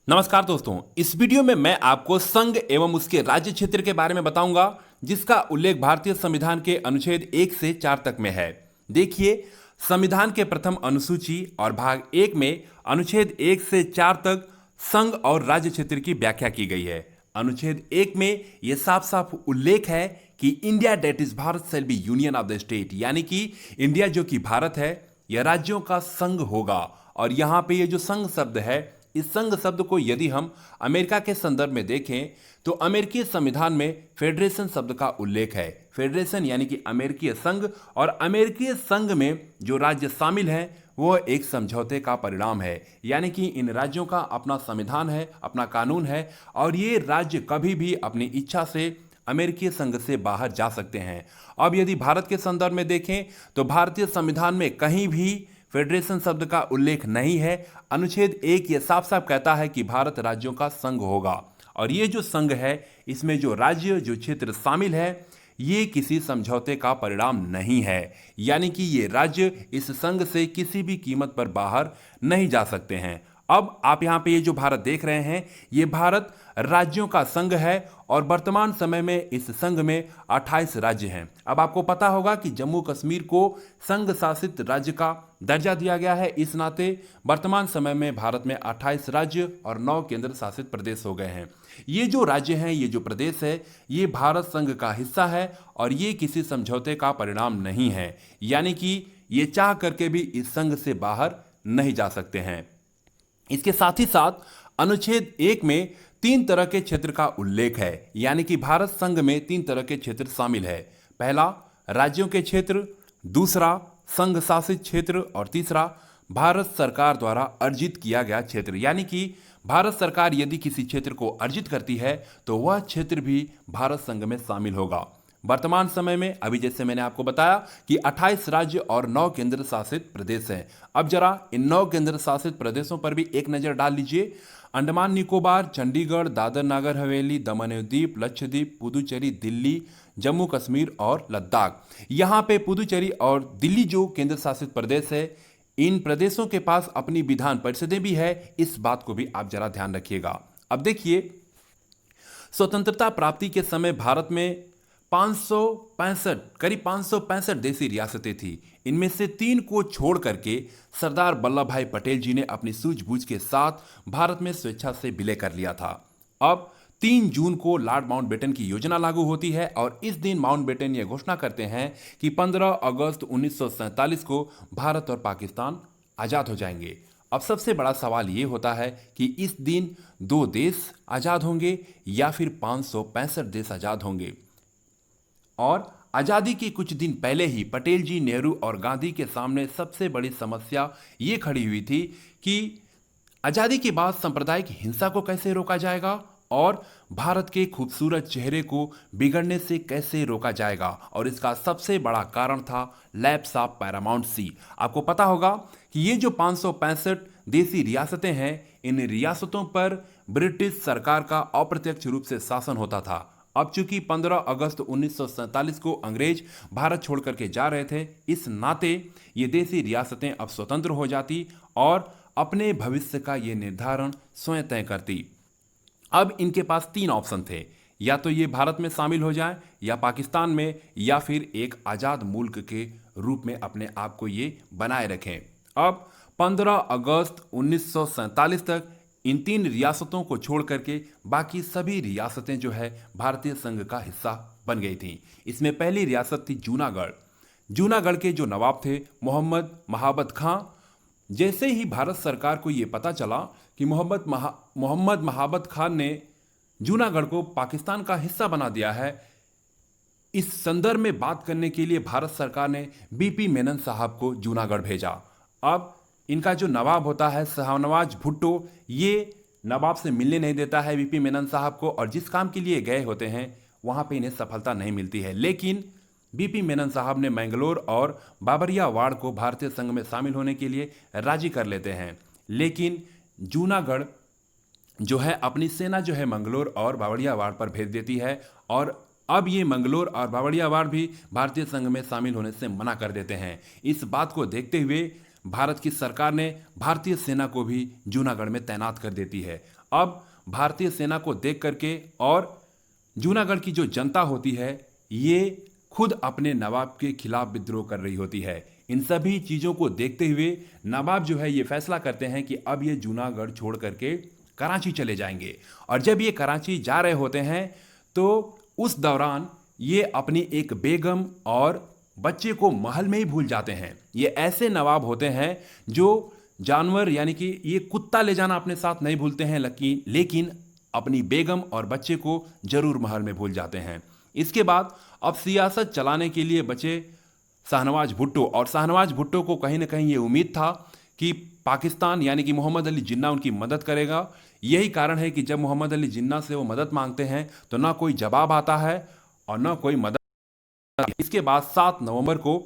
नमस्कार दोस्तों, इस वीडियो में मैं आपको संघ एवं उसके राज्य क्षेत्र के बारे में बताऊंगा जिसका उल्लेख भारतीय संविधान के अनुच्छेद 1 से 4 तक में है। देखिए, संविधान के प्रथम अनुसूची और भाग 1 में अनुच्छेद 1 से 4 तक संघ और राज्य क्षेत्र की व्याख्या की गई है। अनुच्छेद 1 में यह साफ साफ उल्लेख है कि India that is Bharat shall be union of the state, यानी कि इंडिया जो कि भारत है यह राज्यों का संघ होगा। और यहां पे ये जो संघ शब्द है, इस संघ शब्द को यदि हम अमेरिका के संदर्भ में देखें तो अमेरिकी संविधान में फेडरेशन शब्द का उल्लेख है। फेडरेशन यानी कि अमेरिकी संघ, और अमेरिकी संघ में जो राज्य शामिल हैं वो एक समझौते का परिणाम है, यानी कि इन राज्यों का अपना संविधान है, अपना कानून है, और ये राज्य कभी भी अपनी इच्छा से अमेरिकी संघ से बाहर जा सकते हैं। अब यदि भारत के संदर्भ में देखें तो भारतीय संविधान में कहीं भी फेडरेशन शब्द का उल्लेख नहीं है। अनुच्छेद 1 ये साफ साफ कहता है कि भारत राज्यों का संघ होगा, और ये जो संघ है इसमें जो राज्य जो क्षेत्र शामिल है ये किसी समझौते का परिणाम नहीं है, यानी कि ये राज्य इस संघ से किसी भी कीमत पर बाहर नहीं जा सकते हैं। अब आप यहां पे ये जो भारत देख रहे हैं ये भारत राज्यों का संघ है, और वर्तमान समय में इस संघ में 28 राज्य हैं। अब आपको पता होगा कि जम्मू कश्मीर को संघ शासित राज्य का दर्जा दिया गया है। इस नाते वर्तमान समय में भारत में 28 राज्य और 9 केंद्र शासित प्रदेश हो गए हैं। ये जो राज्य हैं, ये जो प्रदेश है, ये भारत संघ का हिस्सा है और ये किसी समझौते का परिणाम नहीं है, यानी कि ये चाह करके भी इस संघ से बाहर नहीं जा सकते हैं। इसके साथ ही साथ अनुच्छेद 1 में 3 तरह के क्षेत्र का उल्लेख है, यानी कि भारत संघ में 3 तरह के क्षेत्र शामिल है। पहला राज्यों के क्षेत्र, दूसरा संघ शासित क्षेत्र, और तीसरा भारत सरकार द्वारा अर्जित किया गया क्षेत्र। यानी कि भारत सरकार यदि किसी क्षेत्र को अर्जित करती है तो वह क्षेत्र भी भारत संघ में शामिल होगा। वर्तमान समय में अभी जैसे मैंने आपको बताया कि 28 राज्य और 9 केंद्र शासित प्रदेश हैं। अब जरा इन 9 केंद्र शासित प्रदेशों पर भी एक नजर डाल लीजिए। अंडमान निकोबार, चंडीगढ़, दादर नागर हवेली, दमन एवं दीप, लक्षद्वीप, पुदुचेरी, दिल्ली, जम्मू कश्मीर और लद्दाख। यहाँ पे पुदुचेरी और दिल्ली जो केंद्र शासित प्रदेश है, इन प्रदेशों के पास अपनी विधान परिषदें भी है। इस बात को भी आप जरा ध्यान रखिएगा। अब देखिए, स्वतंत्रता प्राप्ति के समय भारत में 565 करीब 565 देशी रियासतें थी। इनमें से 3 को छोड़ करके सरदार वल्लभ भाई पटेल जी ने अपनी सूझबूझ के साथ भारत में स्वेच्छा से विलय कर लिया था। अब 3 जून को लॉर्ड माउंटबेटन की योजना लागू होती है, और इस दिन माउंटबेटन यह घोषणा करते हैं कि 15 अगस्त 1947 को भारत और पाकिस्तान आजाद हो जाएंगे। अब सबसे बड़ा सवाल यह होता है कि इस दिन 2 देश आजाद होंगे या फिर 565 देश आजाद होंगे। और आजादी के कुछ दिन पहले ही पटेल जी, नेहरू और गांधी के सामने सबसे बड़ी समस्या ये खड़ी हुई थी कि आजादी के बाद सांप्रदायिक हिंसा को कैसे रोका जाएगा और भारत के खूबसूरत चेहरे को बिगड़ने से कैसे रोका जाएगा। और इसका सबसे बड़ा कारण था लैप्स ऑफ पैरामाउंट सी। आपको पता होगा कि ये जो 565 देशी रियासतें हैं, इन रियासतों पर ब्रिटिश सरकार का अप्रत्यक्ष रूप से शासन होता था। अब चूंकि 15 अगस्त 1947 को अंग्रेज भारत छोड़ करके जा रहे थे, इस नाते ये देशी रियासतें अब स्वतंत्र हो जाती और अपने भविष्य का ये निर्धारण स्वयं तय करती। अब इनके पास 3 ऑप्शन थे, या तो ये भारत में शामिल हो जाएं, या पाकिस्तान में, या फिर एक आजाद मुल्क के रूप में अपने आप को ये बनाए रखें। अब 15 अगस्त 1947 तक इन 3 रियासतों को छोड़ करके बाकी सभी रियासतें जो है भारतीय संघ का हिस्सा बन गई थीं। इसमें पहली रियासत थी जूनागढ़। जूनागढ़ के जो नवाब थे मोहम्मद महाबत खां, जैसे ही भारत सरकार को ये पता चला कि मोहम्मद महाबत खान ने जूनागढ़ को पाकिस्तान का हिस्सा बना दिया है, इस संदर्भ में बात करने के लिए भारत सरकार ने बीपी मेनन साहब को जूनागढ़ भेजा। अब इनका जो नवाब होता है शाहनवाज भुट्टो, ये नवाब से मिलने नहीं देता है बीपी मेनन साहब को, और जिस काम के लिए गए होते हैं वहां पे इन्हें सफलता नहीं मिलती है। लेकिन बीपी मेनन साहब ने मैंगलोर और बाबरिया वाड़ को भारतीय संघ में शामिल होने के लिए राजी कर लेते हैं। लेकिन जूनागढ़ जो है अपनी सेना जो है मंगलोर और बावड़िया वाड़ पर भेज देती है, और अब ये मंगलोर और बावड़िया वाड़ भी भारतीय संघ में शामिल होने से मना कर देते हैं। इस बात को देखते हुए भारत की सरकार ने भारतीय सेना को भी जूनागढ़ में तैनात कर देती है। अब भारतीय सेना को देख करके और जूनागढ़ की जो जनता होती है ये खुद अपने नवाब के खिलाफ विद्रोह कर रही होती है। इन सभी चीज़ों को देखते हुए नवाब जो है ये फैसला करते हैं कि अब ये जूनागढ़ छोड़ करके कराची चले जाएंगे। और जब ये कराची जा रहे होते हैं तो उस दौरान ये अपनी एक बेगम और बच्चे को महल में ही भूल जाते हैं। ये ऐसे नवाब होते हैं जो जानवर यानी कि ये कुत्ता ले जाना अपने साथ नहीं भूलते हैं, लेकिन अपनी बेगम और बच्चे को जरूर महल में भूल जाते हैं। इसके बाद अब सियासत चलाने के लिए बचे शाहनवाज भुट्टो, और शाहनवाज भुट्टो को कहीं ना कहीं ये उम्मीद था कि पाकिस्तान यानी कि मोहम्मद अली जिन्ना उनकी मदद करेगा। यही कारण है कि जब मोहम्मद अली जिन्ना से वो मदद मांगते हैं तो ना कोई जवाब आता है और ना कोई मदद। इसके बाद 7 नवंबर को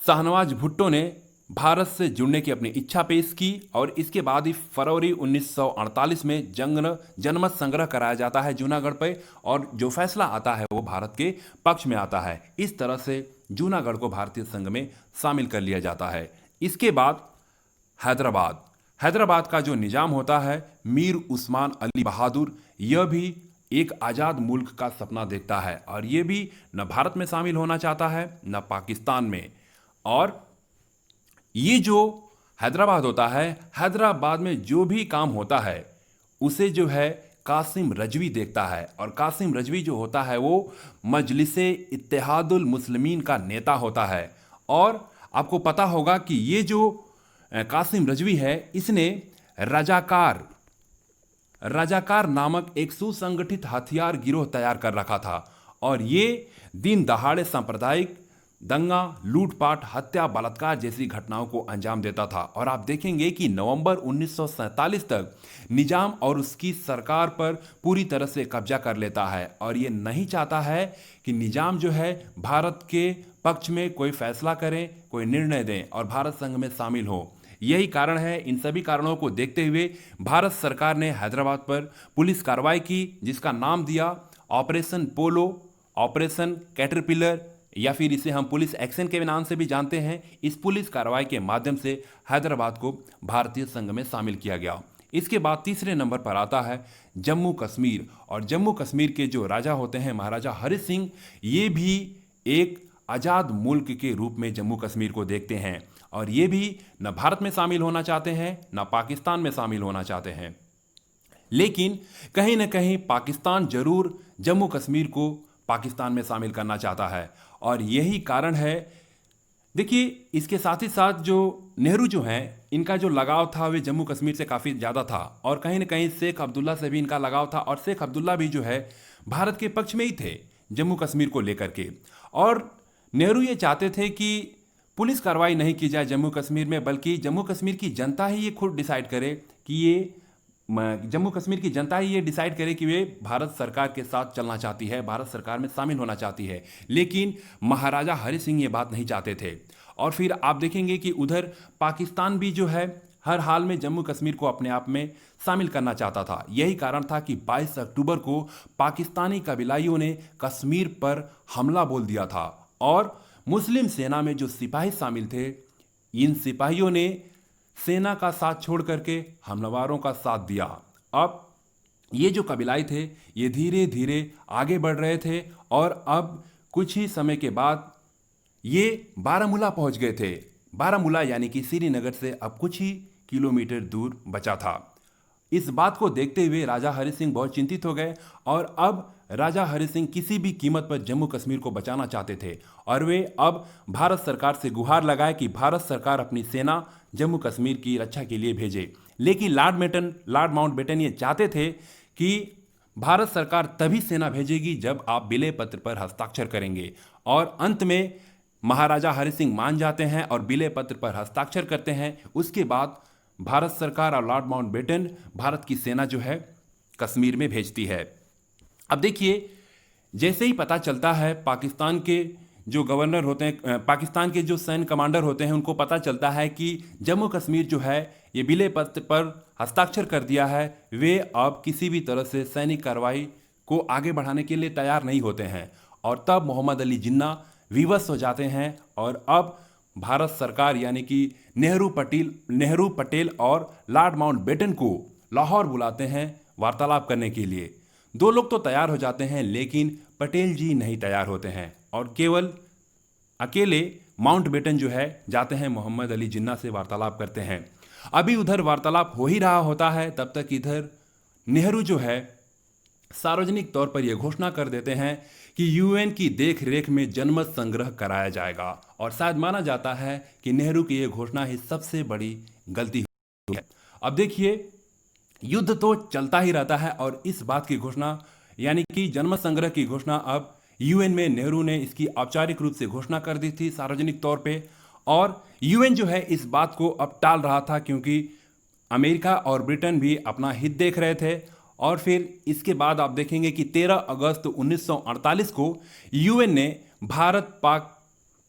शाहनवाज भुट्टो ने भारत से जुड़ने की अपनी इच्छा पेश की और इसके बाद ही फरवरी 1948 में जनमत संग्रह कराया जाता है जूनागढ़ पे, और जो फैसला आता है वो भारत के पक्ष में आता है। इस तरह से जूनागढ़ को भारतीय संघ में शामिल कर लिया जाता है। इसके बाद हैदराबाद का जो निजाम होता है मीर उस्मान अली बहादुर, यह भी एक आज़ाद मुल्क का सपना देखता है और ये भी न भारत में शामिल होना चाहता है न पाकिस्तान में। और ये जो हैदराबाद होता है, हैदराबाद में जो भी काम होता है उसे जो है कासिम रजवी देखता है, और कासिम रजवी जो होता है वो मजलिसे इत्तेहादुल मुस्लिमीन का नेता होता है। और आपको पता होगा कि ये जो कासिम रजवी है इसने रजाकार नामक एक सुसंगठित हथियार गिरोह तैयार कर रखा था, और ये दिन दहाड़े सांप्रदायिक दंगा, लूटपाट, हत्या, बलात्कार जैसी घटनाओं को अंजाम देता था। और आप देखेंगे कि नवंबर 1947 तक निजाम और उसकी सरकार पर पूरी तरह से कब्जा कर लेता है, और ये नहीं चाहता है कि निजाम जो है भारत के पक्ष में कोई फैसला करें, कोई निर्णय दें और भारत संघ में शामिल हो। यही कारण है। इन सभी कारणों को देखते हुए भारत सरकार ने हैदराबाद पर पुलिस कार्रवाई की, जिसका नाम दिया ऑपरेशन पोलो, ऑपरेशन कैटरपिलर, या फिर इसे हम पुलिस एक्शन के नाम से भी जानते हैं। इस पुलिस कार्रवाई के माध्यम से हैदराबाद को भारतीय संघ में शामिल किया गया। इसके बाद तीसरे नंबर पर आता है जम्मू कश्मीर, और जम्मू कश्मीर के जो राजा होते हैं महाराजा हरि सिंह, ये भी एक आज़ाद मुल्क के रूप में जम्मू कश्मीर को देखते हैं, और ये भी न भारत में शामिल होना चाहते हैं न पाकिस्तान में शामिल होना चाहते हैं। लेकिन कहीं ना कहीं पाकिस्तान जरूर जम्मू कश्मीर को पाकिस्तान में शामिल करना चाहता है, और यही कारण है। देखिए, इसके साथ ही साथ जो नेहरू जो हैं, इनका जो लगाव था वे जम्मू कश्मीर से काफ़ी ज़्यादा था, और कहीं ना कहीं शेख अब्दुल्ला से भी इनका लगाव था, और शेख अब्दुल्ला भी जो है भारत के पक्ष में ही थे जम्मू कश्मीर को लेकर के। और नेहरू ये चाहते थे कि पुलिस कार्रवाई नहीं की जाए जम्मू कश्मीर में, बल्कि जम्मू कश्मीर की जनता ही ये खुद डिसाइड करे कि ये जम्मू कश्मीर की जनता ही ये डिसाइड करे कि वे भारत सरकार के साथ चलना चाहती है, भारत सरकार में शामिल होना चाहती है। लेकिन महाराजा हरि सिंह ये बात नहीं चाहते थे। और फिर आप देखेंगे कि उधर पाकिस्तान भी जो है हर हाल में जम्मू कश्मीर को अपने आप में शामिल करना चाहता था। यही कारण था कि 22 अक्टूबर को पाकिस्तानी कबीलाइयों ने कश्मीर पर हमला बोल दिया था, और मुस्लिम सेना में जो सिपाही शामिल थे, इन सिपाहियों ने सेना का साथ छोड़ करके हमलावरों का साथ दिया। अब ये जो कबीलाई थे ये धीरे धीरे आगे बढ़ रहे थे, और अब कुछ ही समय के बाद ये बारामूला पहुंच गए थे। बारामूला यानी कि श्रीनगर से अब कुछ ही किलोमीटर दूर बचा था। इस बात को देखते हुए राजा हरि सिंह बहुत चिंतित हो गए, और अब राजा हरि सिंह किसी भी कीमत पर जम्मू कश्मीर को बचाना चाहते थे, और वे अब भारत सरकार से गुहार लगाए कि भारत सरकार अपनी सेना जम्मू कश्मीर की रक्षा के लिए भेजे। लेकिन लॉर्ड माउंटबेटन ये चाहते थे कि भारत सरकार तभी सेना भेजेगी जब आप विलय पत्र पर हस्ताक्षर करेंगे, और अंत में महाराजा हरि सिंह मान जाते हैं और विलय पत्र पर हस्ताक्षर करते हैं। उसके बाद भारत सरकार और लॉर्ड माउंटबेटन भारत की सेना जो है कश्मीर में भेजती है। अब देखिए, जैसे ही पता चलता है पाकिस्तान के जो गवर्नर होते हैं, पाकिस्तान के जो सैन्य कमांडर होते हैं, उनको पता चलता है कि जम्मू कश्मीर जो है ये विलय पत्र पर हस्ताक्षर कर दिया है, वे अब किसी भी तरह से सैनिक कार्रवाई को आगे बढ़ाने के लिए तैयार नहीं होते हैं। और तब मोहम्मद अली जिन्ना विवश हो जाते हैं, और अब भारत सरकार यानी कि नेहरू पटेल और लॉर्ड माउंटबेटन को लाहौर बुलाते हैं वार्तालाप करने के लिए। दो लोग तो तैयार हो जाते हैं, लेकिन पटेल जी नहीं तैयार होते हैं और केवल अकेले माउंटबेटन जो है जाते हैं मोहम्मद अली जिन्ना से वार्तालाप करते हैं। अभी उधर वार्तालाप हो ही रहा होता है, तब तक इधर नेहरू जो है सार्वजनिक तौर पर यह घोषणा कर देते हैं कि यूएन की देख रेख में जनमत संग्रह कराया जाएगा। और शायद माना जाता है कि नेहरू की यह घोषणा ही सबसे बड़ी गलती हुई है। अब देखिए, युद्ध तो चलता ही रहता है और इस बात की घोषणा यानी कि जनमत संग्रह की घोषणा अब यूएन में नेहरू ने इसकी औपचारिक रूप से घोषणा कर दी थी सार्वजनिक तौर पे। और यूएन जो है इस बात को अब टाल रहा था, क्योंकि अमेरिका और ब्रिटेन भी अपना हित देख रहे थे। और फिर इसके बाद आप देखेंगे कि 13 अगस्त 1948 को यूएन ने भारत पाक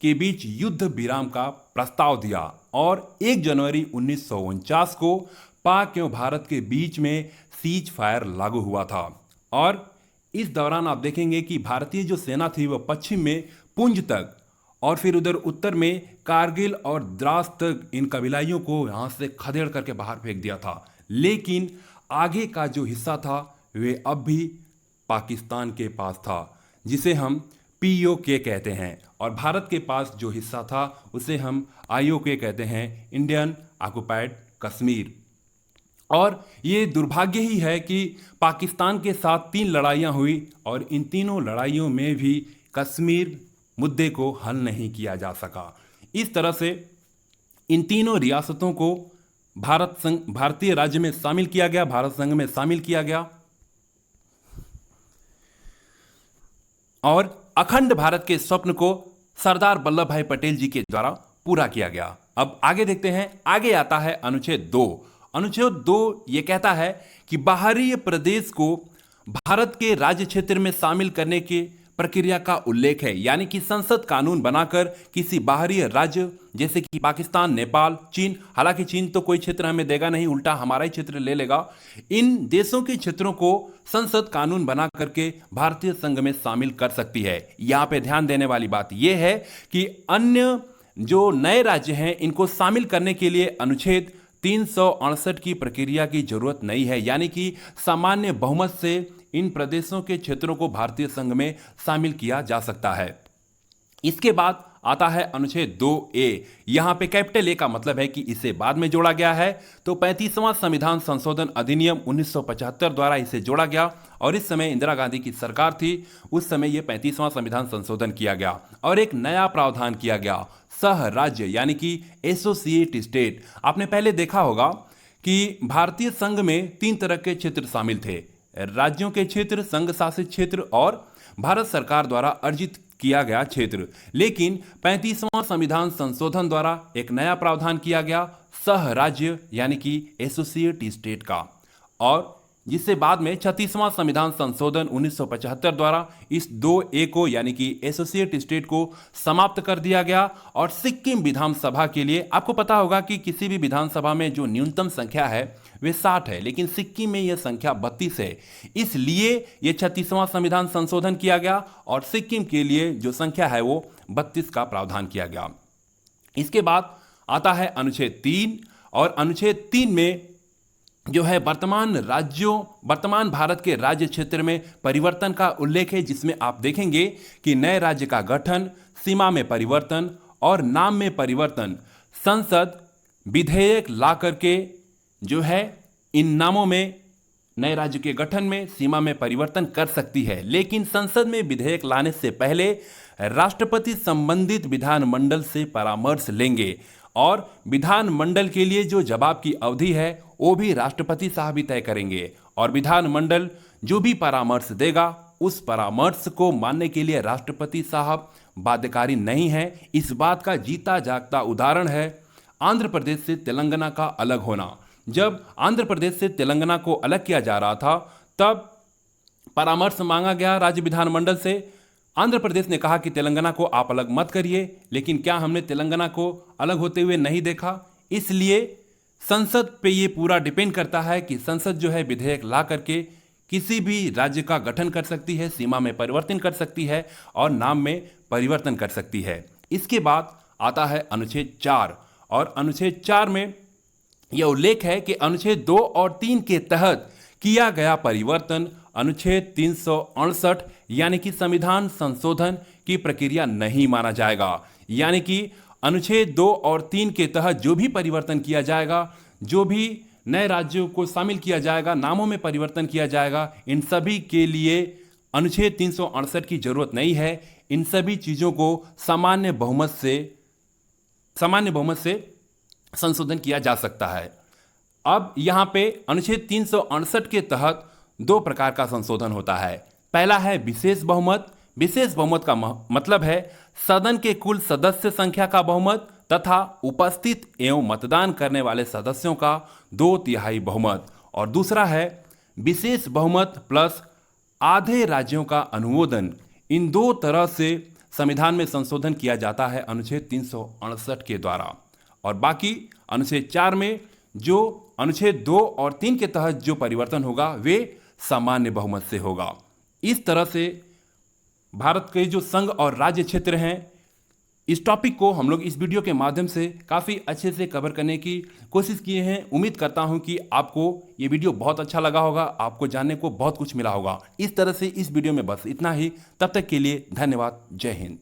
के बीच युद्ध विराम का प्रस्ताव दिया और 1 जनवरी 1949 को पाक एवं भारत के बीच में सीज फायर लागू हुआ था। और इस दौरान आप देखेंगे कि भारतीय जो सेना थी वह पश्चिम में पुंछ तक और फिर उधर उत्तर में कारगिल और द्रास तक इन कबीलाइयों को यहां से खदेड़ करके बाहर फेंक दिया था। लेकिन आगे का जो हिस्सा था वे अब भी पाकिस्तान के पास था, जिसे हम पीओके कहते हैं, और भारत के पास जो हिस्सा था उसे हम आईओके कहते हैं, इंडियन ऑक्युपाइड कश्मीर। और ये दुर्भाग्य ही है कि पाकिस्तान के साथ 3 लड़ाइयाँ हुई और इन तीनों लड़ाइयों में भी कश्मीर मुद्दे को हल नहीं किया जा सका। इस तरह से इन तीनों रियासतों को भारतीय राज्य में शामिल किया गया, भारत संघ में शामिल किया गया और अखंड भारत के स्वप्न को सरदार वल्लभ भाई पटेल जी के द्वारा पूरा किया गया। अब आगे देखते हैं, आगे आता है अनुच्छेद 2। अनुच्छेद 2 ये कहता है कि बाहरी प्रदेश को भारत के राज्य क्षेत्र में शामिल करने की प्रक्रिया का उल्लेख है, यानी कि संसद कानून बनाकर किसी बाहरी राज्य जैसे कि पाकिस्तान, नेपाल, चीन, हालांकि चीन तो कोई क्षेत्र हमें देगा नहीं, उल्टा हमारा ही क्षेत्र ले लेगा, इन देशों के क्षेत्रों को संसद कानून बना करके भारतीय संघ में शामिल कर सकती है। यहां पे ध्यान देने वाली बात यह है कि अन्य जो नए राज्य हैं इनको शामिल करने के लिए अनुच्छेद 368 की प्रक्रिया की जरूरत नहीं है, यानी कि सामान्य बहुमत से इन प्रदेशों के क्षेत्रों को भारतीय संघ में शामिल किया जा सकता है। इसके बाद आता है अनुच्छेद 2A। यहां पे कैपिटल ए का मतलब है कि इसे बाद में जोड़ा गया है, तो 35वां संविधान संशोधन अधिनियम 1975 द्वारा इसे जोड़ा गया और इस समय इंदिरा गांधी की सरकार थी, उस समय यह 35वां संविधान संशोधन किया गया और एक नया प्रावधान किया गया, सह राज्य यानी कि एसोसिएट स्टेट। आपने पहले देखा होगा कि भारतीय संघ में 3 तरह के क्षेत्र शामिल थे, राज्यों के क्षेत्र, संघ शासित क्षेत्र और भारत सरकार द्वारा अर्जित किया गया क्षेत्र। लेकिन 35वां संविधान संशोधन द्वारा एक नया प्रावधान किया गया, सह राज्य यानी कि एसोसिएट स्टेट का, और जिससे बाद में 36वां संविधान संशोधन 1975 द्वारा इस 2A को यानी कि एसोसिएट स्टेट को समाप्त कर दिया गया। और सिक्किम विधानसभा के लिए आपको पता होगा कि किसी भी विधानसभा में जो न्यूनतम संख्या है वे 60 है, लेकिन सिक्किम में यह संख्या 32 है, इसलिए यह 36वां संविधान संशोधन किया गया और सिक्किम के लिए जो संख्या है वो 32 का प्रावधान किया गया। इसके बाद आता है अनुच्छेद 3 और अनुच्छेद 3 में जो है वर्तमान भारत के राज्य क्षेत्र में परिवर्तन का उल्लेख है, जिसमें आप देखेंगे कि नए राज्य का गठन, सीमा में परिवर्तन और नाम में परिवर्तन संसद विधेयक ला करके जो है इन नामों में नए राज्य के गठन में, सीमा में परिवर्तन कर सकती है। लेकिन संसद में विधेयक लाने से पहले राष्ट्रपति संबंधित विधानमंडल से परामर्श लेंगे और विधानमंडल के लिए जो जवाब की अवधि है वो भी राष्ट्रपति साहब ही तय करेंगे और विधानमंडल जो भी परामर्श देगा उस परामर्श को मानने के लिए राष्ट्रपति साहब बाध्यकारी नहीं है। इस बात का जीता जागता उदाहरण है आंध्र प्रदेश से तेलंगाना का अलग होना। जब आंध्र प्रदेश से तेलंगाना को अलग किया जा रहा था तब परामर्श मांगा गया राज्य विधानमंडल से। आंध्र प्रदेश ने कहा कि तेलंगाना को आप अलग मत करिए, लेकिन क्या हमने तेलंगाना को अलग होते हुए नहीं देखा? इसलिए संसद पे ये पूरा डिपेंड करता है कि संसद जो है विधेयक ला करके किसी भी राज्य का गठन कर सकती है, सीमा में परिवर्तन कर सकती है और नाम में परिवर्तन कर सकती है। इसके बाद आता है अनुच्छेद 4 और अनुच्छेद 4 में यह उल्लेख है कि अनुच्छेद 2 और 3 के तहत किया गया परिवर्तन अनुच्छेद 368 यानी कि संविधान संशोधन की प्रक्रिया नहीं माना जाएगा। यानी कि अनुच्छेद 2 और 3 के तहत जो भी परिवर्तन किया जाएगा, जो भी नए राज्यों को शामिल किया जाएगा, नामों में परिवर्तन किया जाएगा, इन सभी के लिए अनुच्छेद 368 की जरूरत नहीं है। इन सभी चीजों को सामान्य बहुमत से संशोधन किया जा सकता है। अब यहां पे अनुच्छेद 368 के तहत दो प्रकार का संशोधन होता है। पहला है विशेष बहुमत। विशेष बहुमत का मतलब है सदन के कुल सदस्य संख्या का बहुमत तथा उपस्थित एवं मतदान करने वाले सदस्यों का 2/3 बहुमत। और दूसरा है विशेष बहुमत प्लस आधे राज्यों का अनुमोदन। इन दो तरह से संविधान में संशोधन किया जाता है अनुच्छेद 368 के द्वारा। और बाकी अनुच्छेद 4 में जो अनुच्छेद 2 और 3 के तहत जो परिवर्तन होगा वे सामान्य बहुमत से होगा। इस तरह से भारत के जो संघ और राज्य क्षेत्र हैं, इस टॉपिक को हम लोग इस वीडियो के माध्यम से काफ़ी अच्छे से कवर करने की कोशिश किए हैं। उम्मीद करता हूं कि आपको ये वीडियो बहुत अच्छा लगा होगा, आपको जानने को बहुत कुछ मिला होगा। इस तरह से इस वीडियो में बस इतना ही। तब तक के लिए धन्यवाद। जय हिंद।